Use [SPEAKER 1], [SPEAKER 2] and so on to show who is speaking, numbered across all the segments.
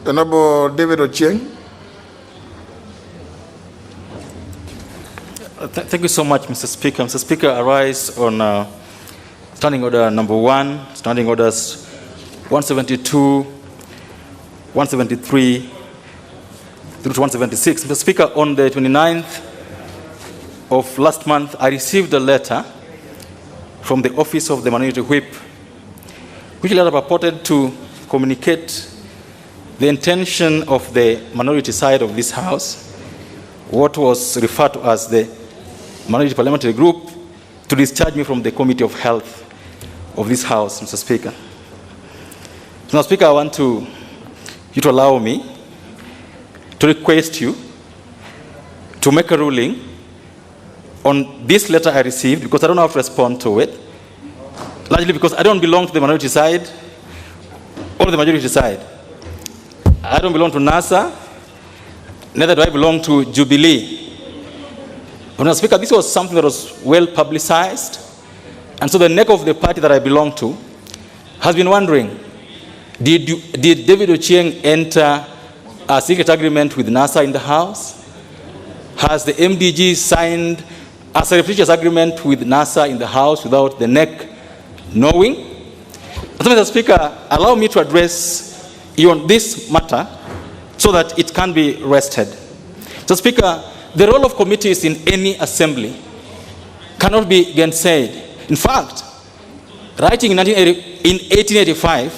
[SPEAKER 1] The Honorable David Ochieng.
[SPEAKER 2] Thank you so much, Mr. Speaker. Mr. Speaker, I rise on Standing Order number 1, Standing Orders 172, 173 through to 176. Mr. Speaker, on the 29th of last month, I received a letter from the Office of the Minority Whip, which letter purported to communicate the intention of the minority side of this House, what was referred to as the Minority Parliamentary Group, to discharge me from the Committee of Health of this House, Mr. Speaker. Mr. Speaker, I want you to allow me to request you to make a ruling on this letter I received, because I don't know how to respond to it, largely because I don't belong to the minority side or the majority side. I don't belong to NASA, neither do I belong to Jubilee. But Mr. Speaker, this was something that was well publicized, and so the neck of the party that I belong to has been wondering, did David Ochieng enter a secret agreement with NASA in the House? Has the MDG signed a surreptitious agreement with NASA in the House without the neck knowing? So, Mr. Speaker, allow me to address you on this matter so that it can be rested. So, Speaker, the role of committees in any assembly cannot be gainsaid. In fact, writing in 1885,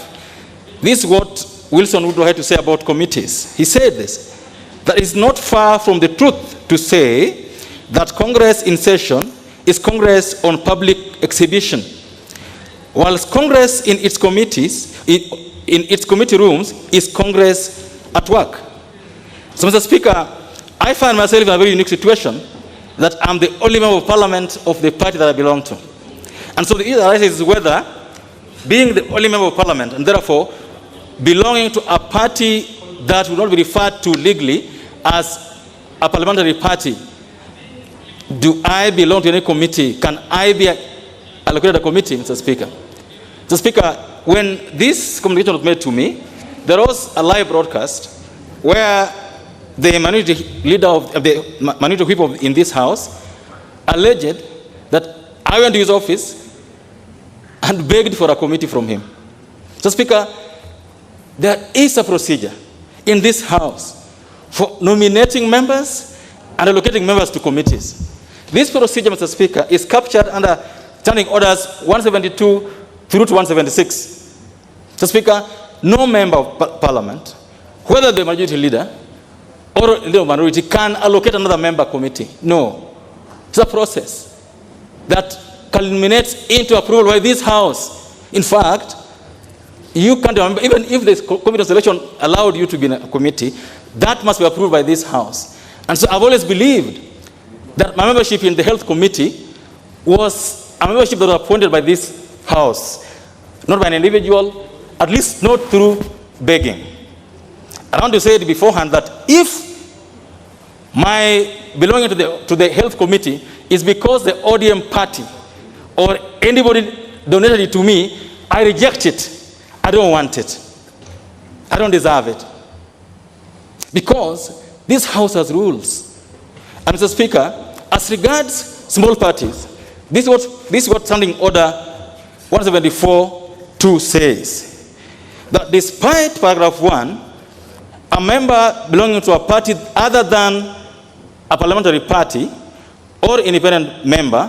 [SPEAKER 2] this is what Wilson Ruto had to say about committees. He said this, that it's not far from the truth to say that Congress in session is Congress on public exhibition, whilst Congress in its committees, in its committee rooms, is Congress at work. So, Mr. Speaker, I find myself in a very unique situation that I'm the only member of parliament of the party that I belong to. And so the issue arises whether being the only member of parliament and therefore belonging to a party that will not be referred to legally as a parliamentary party, do I belong to any committee? Can I be allocated a committee, Mr. Speaker? Mr. Speaker, when this communication was made to me, there was a live broadcast where the minority leader of the minority whip in this House alleged that I went to his office and begged for a committee from him. So, Speaker, there is a procedure in this House for nominating members and allocating members to committees. This procedure, Mr. Speaker, is captured under Standing Orders 172 through to 176. So, Speaker, no member of Parliament, whether the majority leader or the minority, can allocate another member committee. No. It's a process that culminates into approval by this House. In fact, you can't remember, even if the committee of selection allowed you to be in a committee, that must be approved by this House. And so I've always believed that my membership in the Health Committee was a membership that was appointed by this House, not by an individual, at least not through begging. I want to say it beforehand that if my belonging to the Health Committee is because the ODM party or anybody donated it to me, I reject it. I don't want it. I don't deserve it. Because this House has rules. And Mr. Speaker, as regards small parties, this is what Standing Order 174(2) says. That despite paragraph 1, a member belonging to a party other than a parliamentary party or independent member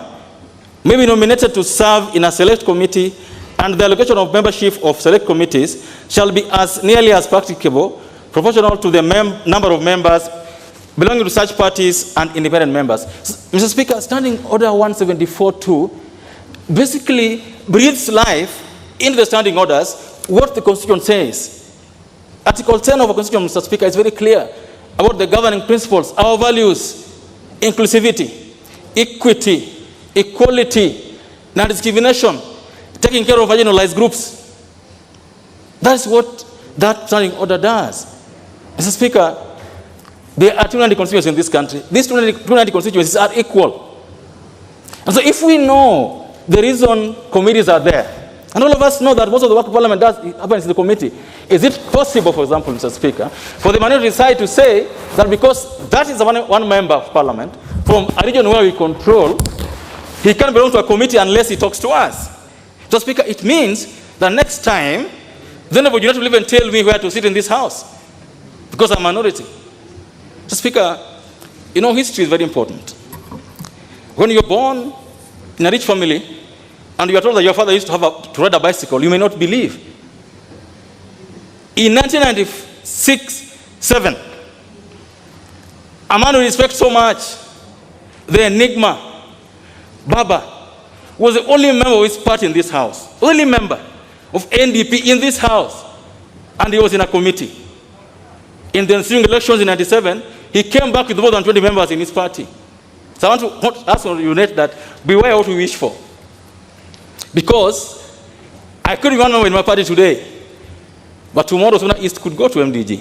[SPEAKER 2] may be nominated to serve in a select committee, and the allocation of membership of select committees shall be as nearly as practicable proportional to the number of members belonging to such parties and independent members. Mr. Speaker, Standing Order 174(2) basically breathes life into the standing orders what the Constitution says. Article 10 of the Constitution, Mr. Speaker, is very clear about the governing principles, our values: inclusivity, equity, equality, non-discrimination, taking care of marginalized groups. That's what that standing order does. Mr. Speaker, there are 290 constituencies in this country. These 290 constituencies are equal. And so if we know the reason committees are there, And all of us know that most of the work of Parliament does happens in the committee. Is it possible, for example, Mr. Speaker, for the minority side to say that because that is one member of Parliament from a region where we control, he can't belong to a committee unless he talks to us? Mr. Speaker, it means that next time, then you not even tell me where to sit in this house because I'm a minority. Mr. Speaker, history is very important. When you're born in a rich family, and you are told that your father used to ride a bicycle, you may not believe. In 1996-7, a man we respect so much, the Enigma, Baba, was the only member of his party in this house, only member of NDP in this house, and he was in a committee. In the ensuing elections in 1997, he came back with more than 20 members in his party. So I want to ask you unite that beware what we wish for. Because I could be one member in my party today, but tomorrow Suna East could go to MDG.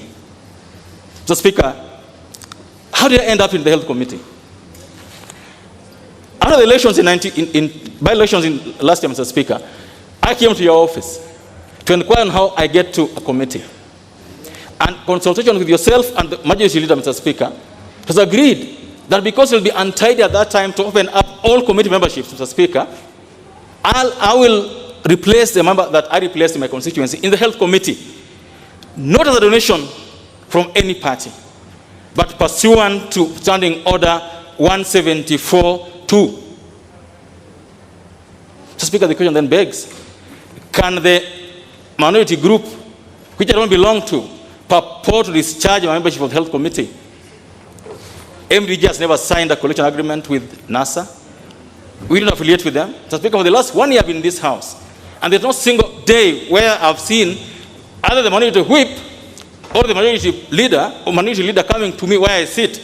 [SPEAKER 2] So, Speaker, how did I end up in the Health Committee? After the elections by-elections in last year, Mr. Speaker, I came to your office to inquire on how I get to a committee. And consultation with yourself and the majority leader, Mr. Speaker, has agreed that because it will be untidy at that time to open up all committee memberships, Mr. Speaker, I will replace the member that I replaced in my constituency in the Health Committee, not as a donation from any party, but pursuant to Standing Order 174-2. So, Speaker, the question then begs, can the minority group, which I don't belong to, purport to discharge my membership of the Health Committee? MDG has never signed a coalition agreement with NASA. We don't affiliate with them. So, Speaker, for the last 1 year I've been in this house, and there's no single day where I've seen either the minority whip or the minority leader coming to me where I sit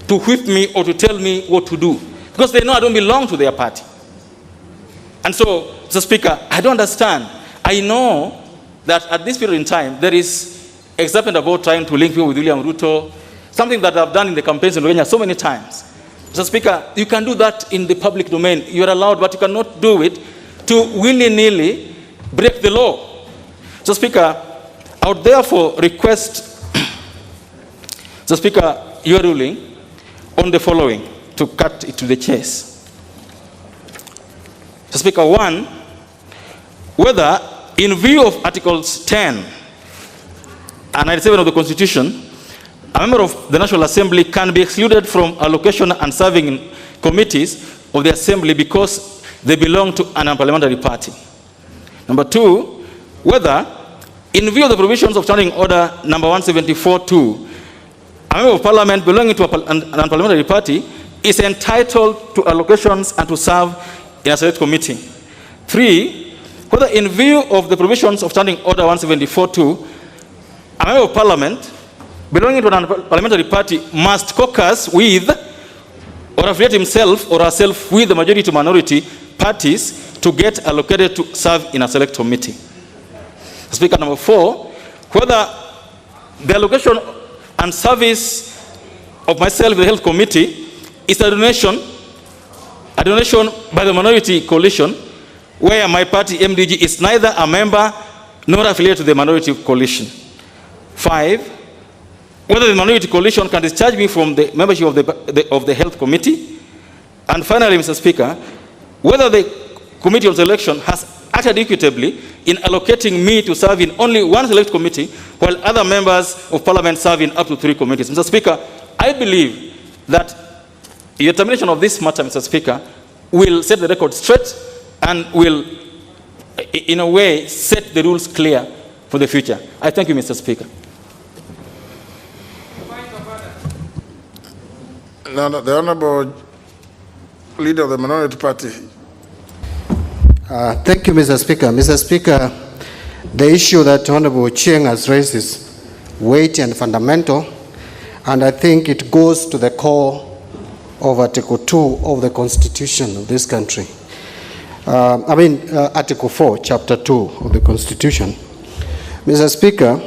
[SPEAKER 2] to whip me or to tell me what to do, because they know I don't belong to their party. And so, Mr. Speaker, I don't understand. I know that at this period in time, there is excitement about trying to link me with William Ruto, something that I've done in the campaigns in Kenya so many times. Mr. Speaker, you can do that in the public domain. You are allowed, but you cannot do it to willy-nilly break the law. Mr. Speaker, I would therefore request, Mr. Speaker, your ruling on the following, to cut it to the chase. Mr. Speaker, 1, whether in view of Articles 10 and 97 of the Constitution, a member of the National Assembly can be excluded from allocation and serving in committees of the Assembly because they belong to an unparliamentary party. Number 2, whether, in view of the provisions of Standing Order number 174-2, a member of Parliament belonging to an unparliamentary party is entitled to allocations and to serve in a select committee. 3, whether, in view of the provisions of Standing Order 174-2, a member of Parliament belonging to an parliamentary party must caucus with or affiliate himself or herself with the majority to minority parties to get allocated to serve in a select committee. Speaker, number 4, whether the allocation and service of myself in the Health Committee is a donation by the minority coalition where my party MDG is neither a member nor affiliated to the minority coalition. 5, whether the minority coalition can discharge me from the membership of the Health Committee. And finally, Mr. Speaker, whether the Committee on Selection has acted equitably in allocating me to serve in only one select committee, while other members of Parliament serve in up to 3 committees. Mr. Speaker, I believe that the termination of this matter, Mr. Speaker, will set the record straight and will, in a way, set the rules clear for the future. I thank you, Mr. Speaker.
[SPEAKER 1] Now, the Honorable Leader of the Minority Party.
[SPEAKER 3] Thank you, Mr. Speaker. Mr. Speaker, the issue that Honorable Ochieng has raised is weighty and fundamental, and I think it goes to the core of Article 2 of the Constitution of this country. Article 4, Chapter 2 of the Constitution. Mr. Speaker,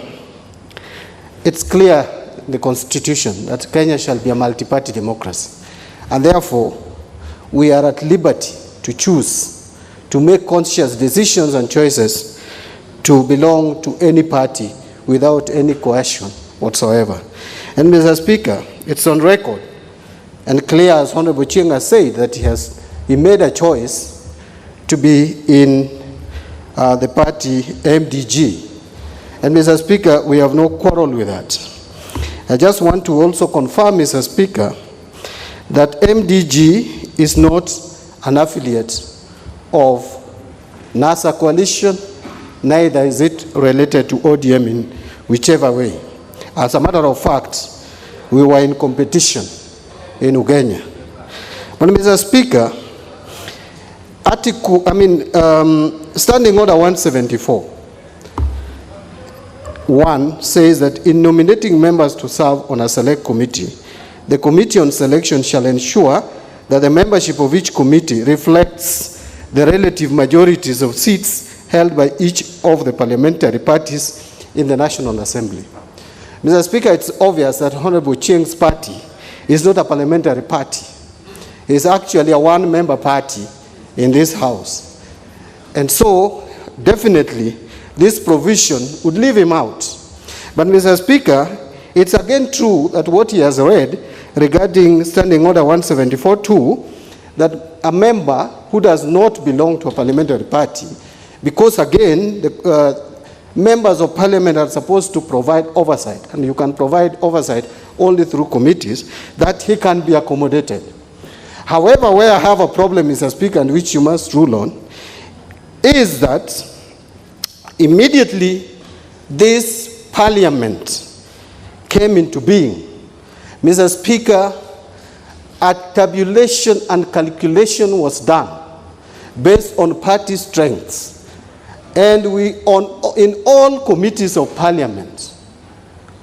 [SPEAKER 3] it's clear in the Constitution that Kenya shall be a multi-party democracy, and therefore we are at liberty to choose to make conscious decisions and choices to belong to any party without any coercion whatsoever. And Mr. Speaker, it's on record and clear, as Honorable Ochieng has said, that he made a choice to be in the party MDG. And Mr. Speaker, we have no quarrel with that. I just want to also confirm, Mr. Speaker, that MDG is not an affiliate of NASA coalition, neither is it related to ODM in whichever way. As a matter of fact, we were in competition in Ugenya. But Mr. Speaker, Standing Order 174, 1 says that in nominating members to serve on a select committee, the Committee on Selection shall ensure that the membership of each committee reflects the relative majorities of seats held by each of the parliamentary parties in the National Assembly. Mr. Speaker, it's obvious that Honorable Ochieng's party is not a parliamentary party. It's actually a one-member party in this House. And so, definitely, this provision would leave him out. But Mr. Speaker, it's again true that what he has read regarding Standing Order 174-2, that a member who does not belong to a parliamentary party, because again, the members of parliament are supposed to provide oversight, and you can provide oversight only through committees, that he can be accommodated. However, where I have a problem, Mr. Speaker, and which you must rule on, is that immediately this parliament came into being, Mr. Speaker, a tabulation and calculation was done based on party strengths. And in all committees of parliament,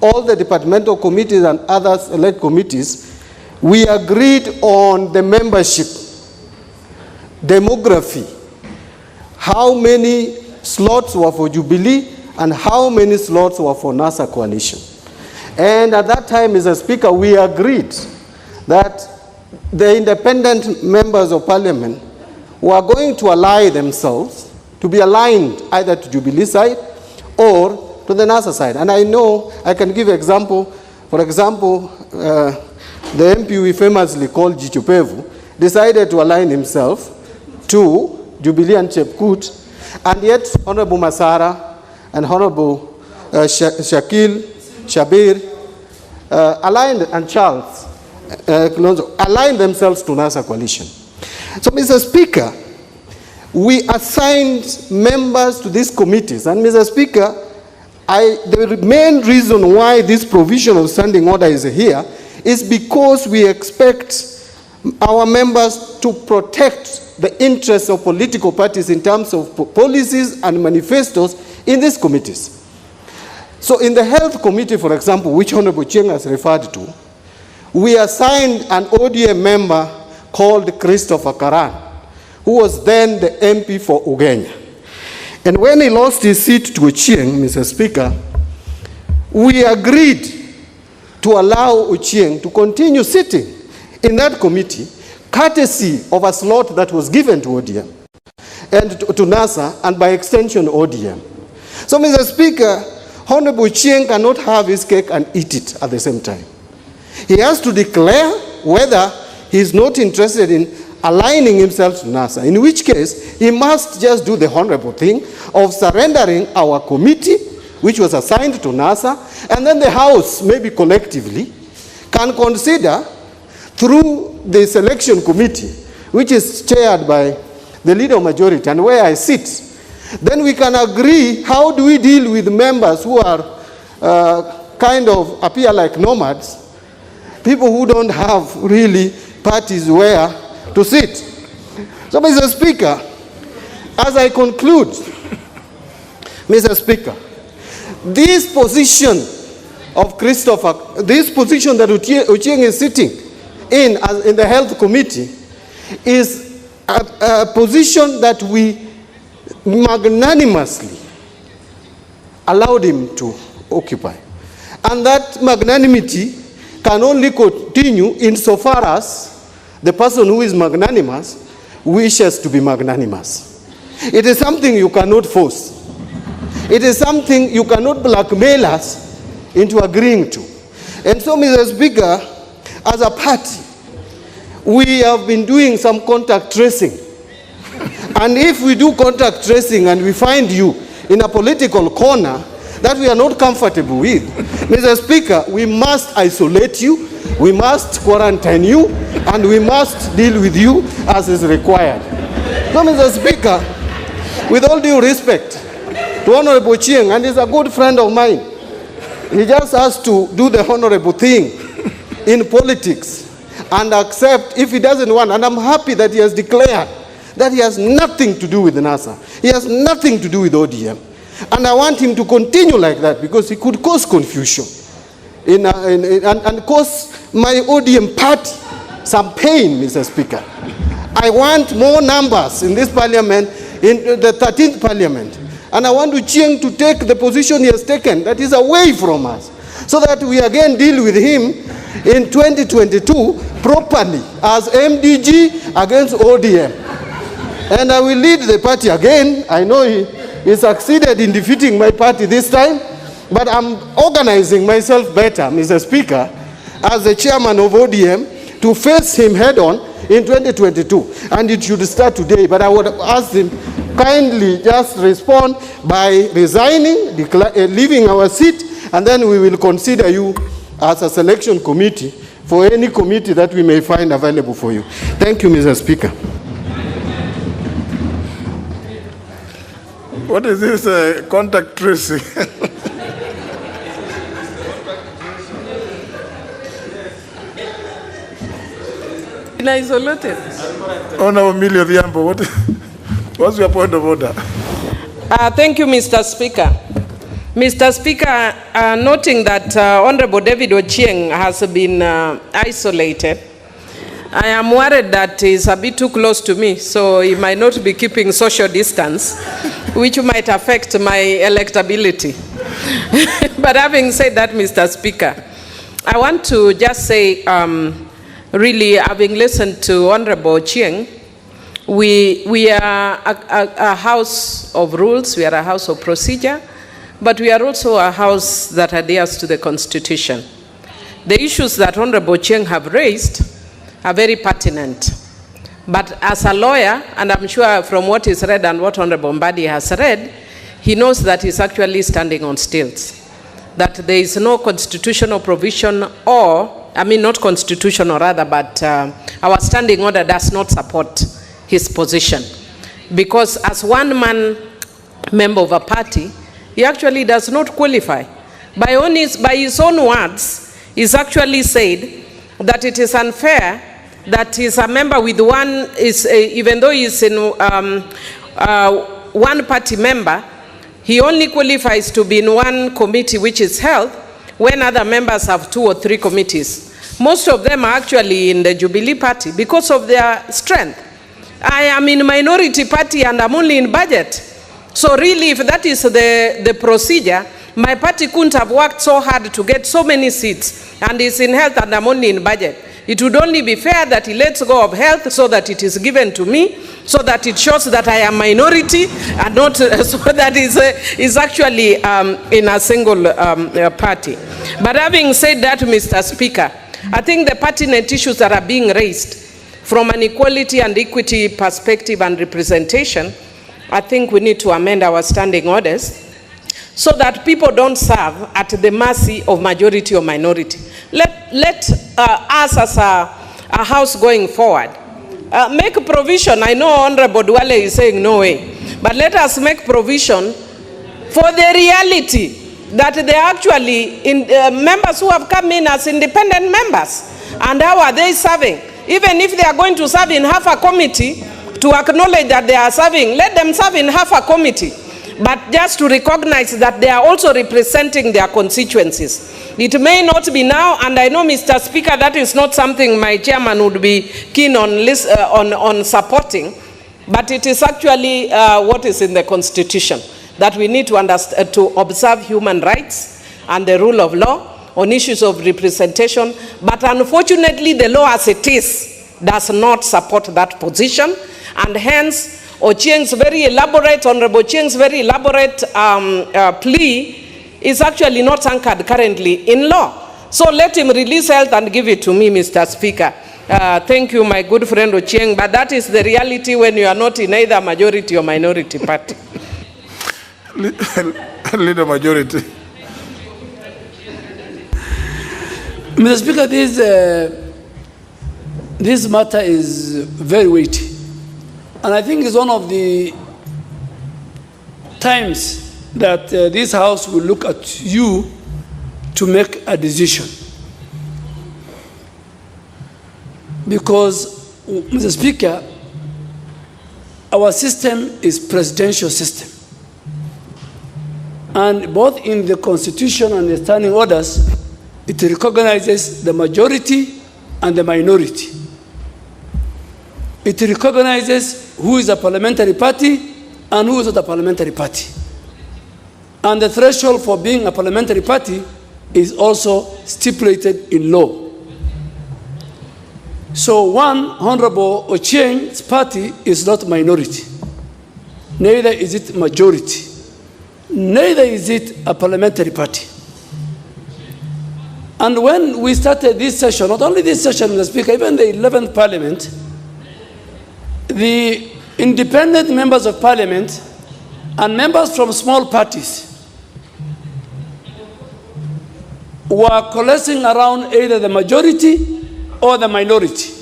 [SPEAKER 3] all the departmental committees and other select committees, we agreed on the membership, demography, how many slots were for Jubilee and how many slots were for NASA coalition. And at that time, Mr. Speaker, we agreed that the independent members of parliament were going to ally themselves to be aligned either to Jubilee side or to the NASA side. And I know I can give example. For example, the MP we famously called Jichupevu decided to align himself to Jubilee and Chepkut, and yet Honorable Masara and Honorable Shakil, Shabir, aligned, and Charles aligned themselves to NASA coalition. So, Mr. Speaker, we assigned members to these committees, and Mr. Speaker, the main reason why this provision of standing order is here is because we expect our members to protect the interests of political parties in terms of policies and manifestos in these committees. So in the Health Committee, for example, which Honorable Ochieng has referred to, we assigned an ODM member called Christopher Karan, who was then the MP for Ugenya. And when he lost his seat to Ochieng, Mr. Speaker, we agreed to allow Ochieng to continue sitting in that committee, courtesy of a slot that was given to ODM and to NASA, and by extension ODM. So, Mr. Speaker, Honorable Ochieng cannot have his cake and eat it at the same time. He has to declare whether he is not interested in aligning himself to NASA, in which case he must just do the honorable thing of surrendering our committee, which was assigned to NASA, and then the House, maybe collectively, can consider through the selection committee, which is chaired by the leader majority and where I sit. Then we can agree how do we deal with members who are kind of appear like nomads, people who don't have really parties where to sit. So, Mr. Speaker, as I conclude, Mr. Speaker, this position of Christopher, this position that Ochieng is sitting in the Health Committee is a position that we magnanimously allowed him to occupy. And that magnanimity can only continue insofar as the person who is magnanimous wishes to be magnanimous. It is something you cannot force. It is something you cannot blackmail us into agreeing to. And so, Mr. Speaker, as a party, we have been doing some contact tracing. And if we do contact tracing and we find you in a political corner that we are not comfortable with, Mr. Speaker, we must isolate you, we must quarantine you, and we must deal with you as is required. So, Mr. Speaker, with all due respect to Honorable Ochieng, and he's a good friend of mine, he just has to do the honorable thing in politics and accept if he doesn't want. And I'm happy that he has declared that he has nothing to do with NASA. He has nothing to do with ODM. And I want him to continue like that because he could cause confusion and cause my ODM party some pain, Mr. Speaker. I want more numbers in this parliament, in the 13th parliament. And I want Ochieng to take the position he has taken, that is away from us, so that we again deal with him in 2022 properly as MDG against ODM. And I will lead the party again. I know he succeeded in defeating my party this time, but I'm organizing myself better, Mr. Speaker, as the chairman of ODM to face him head on in 2022. And it should start today, but I would ask him kindly just respond by resigning, leaving our seat, and then we will consider you as a selection committee for any committee that we may find available for you. Thank you, Mr. Speaker.
[SPEAKER 1] What is this contact tracing?
[SPEAKER 4] In isolated.
[SPEAKER 1] Honorable Emilio Odhiambo, what's your point of order?
[SPEAKER 4] Thank you, Mr. Speaker. Mr. Speaker, noting that Honorable David Ochieng has been isolated, I am worried that he's a bit too close to me, so he might not be keeping social distance, which might affect my electability. But having said that, Mr. Speaker, I want to just say, really, having listened to Honorable Ochieng, we are a house of rules, we are a house of procedure, but we are also a house that adheres to the Constitution. The issues that Honorable Ochieng have raised are very pertinent. But as a lawyer, and I'm sure from what is read and what Honorable Mbadi has read, he knows that he's actually standing on stilts. That there is no constitutional provision or, I mean not constitutional rather, but our standing order does not support his position. Because as one man member of a party, he actually does not qualify. By his own words, he's actually said that it is unfair that he's a member with one, even though he's in one party member, he only qualifies to be in one committee, which is health, when other members have 2 or 3 committees. Most of them are actually in the Jubilee party because of their strength. I am in minority party and I'm only in budget. So really, if that is the procedure, my party couldn't have worked so hard to get so many seats, and it's in health and I'm only in budget. It would only be fair that he lets go of health so that it is given to me, so that it shows that I am minority and not so that is actually in a single party. But having said that, Mr. Speaker, I think the pertinent issues that are being raised from an equality and equity perspective and representation, I think we need to amend our standing orders so that people don't serve at the mercy of majority or minority. Let us as a house going forward make provision. I know Honorable Duale is saying no way, but let us make provision for the reality that they are actually members who have come in as independent members. And how are they serving? Even if they are going to serve in half a committee, to acknowledge that they are serving, let them serve in half a committee. But just to recognize that they are also representing their constituencies. It may not be now, and I know, Mr. Speaker, that is not something my chairman would be keen on supporting, but it is actually what is in the Constitution, that we need to understand, to observe human rights and the rule of law on issues of representation. But unfortunately, the law as it is does not support that position, and hence Ochieng's very elaborate, Honorable Ochieng's very elaborate plea is actually not anchored currently in law. So let him release health and give it to me, Mr. Speaker. Thank you, my good friend Ochieng, but that is the reality when you are not in either majority or minority party.
[SPEAKER 1] Leader majority.
[SPEAKER 5] Mr. Speaker, this matter is very weighty. And I think it's one of the times that this House will look at you to make a decision. Because, Mr. Speaker, our system is presidential system. And both in the Constitution and the standing orders, it recognizes the majority and the minority. It recognizes who is a parliamentary party and who is not a parliamentary party. And the threshold for being a parliamentary party is also stipulated in law. So one, Honorable Ochieng's party is not minority. Neither is it majority. Neither is it a parliamentary party. And when we started this session, not only this session, Mr. Speaker, even the 11th Parliament, the independent members of Parliament and members from small parties were coalescing around either the majority or the minority.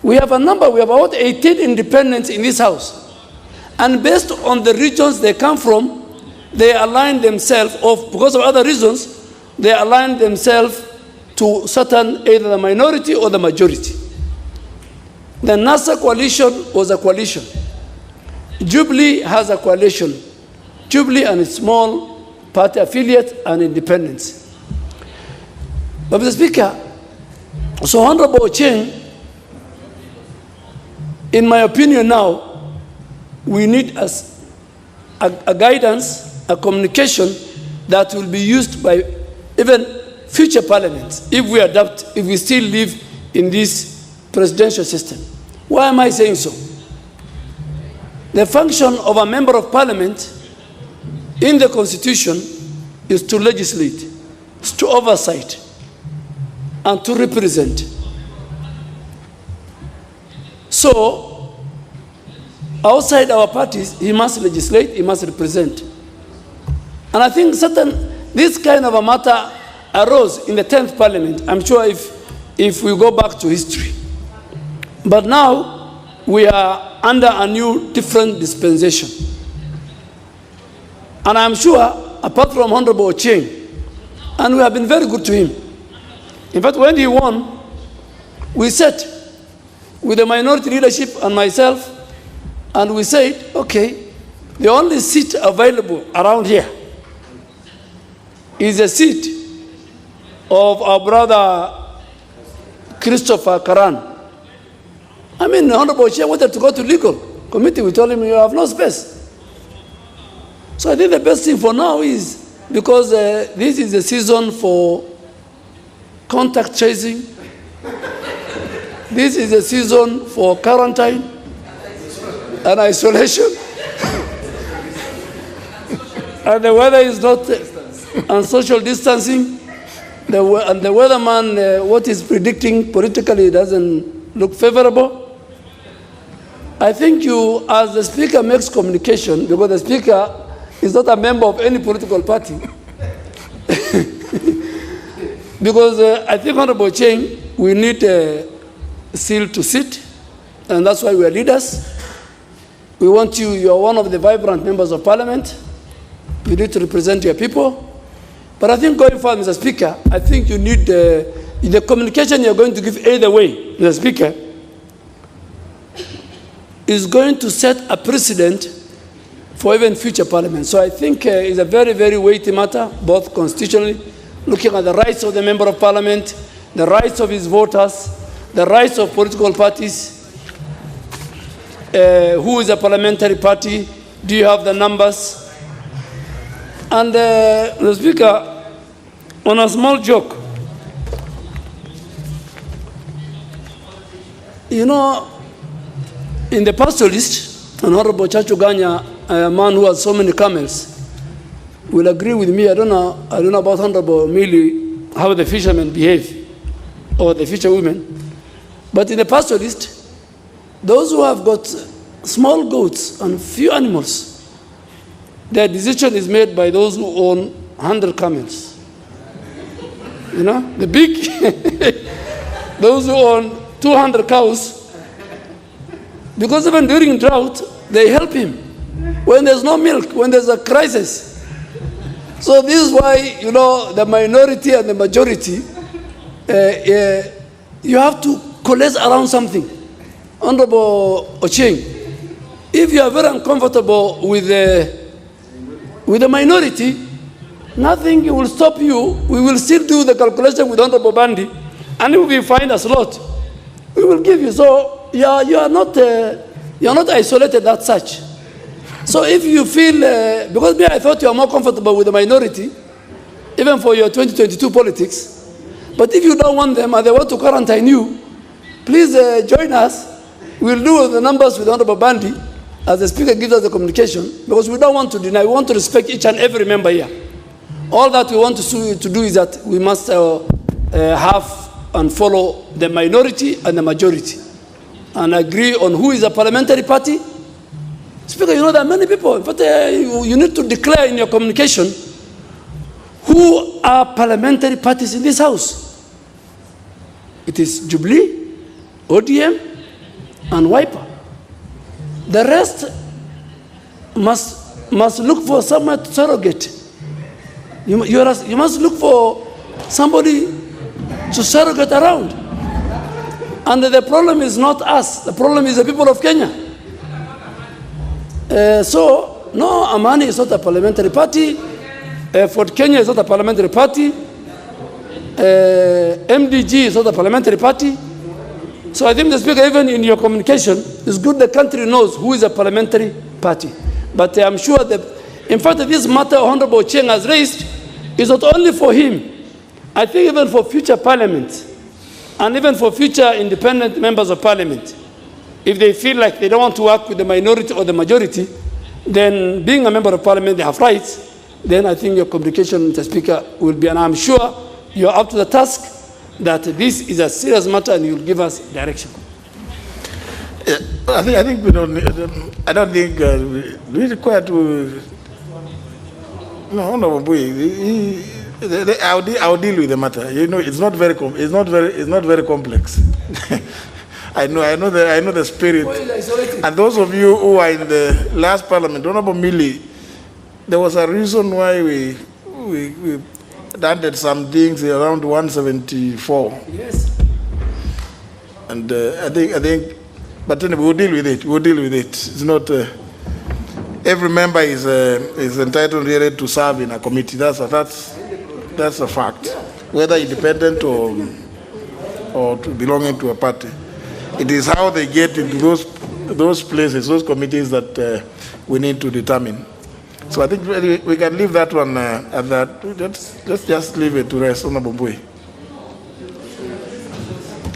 [SPEAKER 5] We have a number, we have about 18 independents in this House. And based on the regions they come from, they align themselves, or because of other reasons, they align themselves to certain, either the minority or the majority. The NASA coalition was a coalition. Jubilee has a coalition. Jubilee and its small party affiliates and independents. But Mr. Speaker, so Honorable Ochieng, in my opinion now, we need a guidance, a communication that will be used by even future parliaments if we adopt, if we still live in this presidential system. Why am I saying so? The function of a member of parliament in the Constitution is to legislate, is to oversight, and to represent. So, outside our parties, he must legislate, he must represent. And I think this kind of a matter arose in the 10th Parliament, I'm sure if we go back to history. But now, we are under a new, different dispensation. And I'm sure, apart from Honorable Ochieng, and we have been very good to him. In fact, when he won, we sat with the minority leadership and myself, and we said, okay, the only seat available around here is a seat of our brother Christopher Karan. I mean, Honorable Chair wanted to go to legal committee. We told him, you have no space. So I think the best thing for now is, because this is a season for contact tracing, this is a season for quarantine and isolation, and the weather is not, and social distancing, and the weatherman, what he's predicting politically doesn't look favorable. I think you, as the Speaker makes communication, because the Speaker is not a member of any political party, because I think, Honorable Ochieng, we need still to sit, and that's why we are leaders. We want you, you are one of the vibrant members of Parliament. You need to represent your people. But I think going forward, Mr. Speaker, I think you need the communication you're going to give either way, Mr. Speaker, is going to set a precedent for even future parliaments. So I think it's a very, very weighty matter, both constitutionally, looking at the rights of the member of parliament, the rights of his voters, the rights of political parties, who is a parliamentary party, do you have the numbers? And the Speaker, on a small joke, you know, in the pastoralist, an Honorable Chacho Ganya, a man who has so many camels, will agree with me. I don't know about Honorable Millie, how the fishermen behave, or the fisher women. But in the pastoralist, those who have got small goats and few animals, their decision is made by those who own 100 camels. You know, the big, those who own 200 cows, because even during drought, they help him. When there's no milk, when there's a crisis. So this is why, you know, the minority and the majority, you have to coalesce around something. Honorable Ochieng, if you are very uncomfortable with the minority, nothing will stop you. We will still do the calculation with Honorable Bandi, and if we find a slot, we will give you. So you are not isolated as such. So if you feel, because me, I thought you are more comfortable with the minority, even for your 2022 politics. But if you don't want them and they want to quarantine you, please join us. We'll do the numbers with Honorable Bandi as the Speaker gives us the communication, because we don't want to deny. We want to respect each and every member here. All that we want to do is that we must have and follow the minority and the majority and agree on who is a parliamentary party. Speaker, you know there are many people, but you need to declare in your communication who are parliamentary parties in this house. It is Jubilee, ODM, and Wiper. The rest must look for somewhere to surrogate. You must look for somebody to surrogate around. And the problem is not us. The problem is the people of Kenya. So, no, Amani is not a parliamentary party. Fort Kenya is not a parliamentary party. MDG is not a parliamentary party. So I think the Speaker, even in your communication, it's good the country knows who is a parliamentary party. But I'm sure that, in fact, this matter Honorable Ochieng has raised is not only for him. I think even for future parliament, and even for future independent members of parliament, if they feel like they don't want to work with the minority or the majority, then being a member of parliament, they have rights, then I think your communication, Mr. Speaker, will be, and I'm sure you're up to the task, that this is a serious matter and you'll give us direction.
[SPEAKER 1] I think we don't. I don't think we require to. No, I'll deal with the matter. You know, it's not very complex. I know the spirit. And those of you who are in the last parliament, Honorable Millie, there was a reason why we did some things around 174. Yes. And I think, but anyway, we'll deal with it. We'll deal with it. It's not. Every member is entitled really to serve in a committee. That's a fact, whether independent or belonging to a party. It is how they get into those places, those committees that we need to determine. So I think we can leave that one at that. Let's just leave it to rest, Honorable Bui.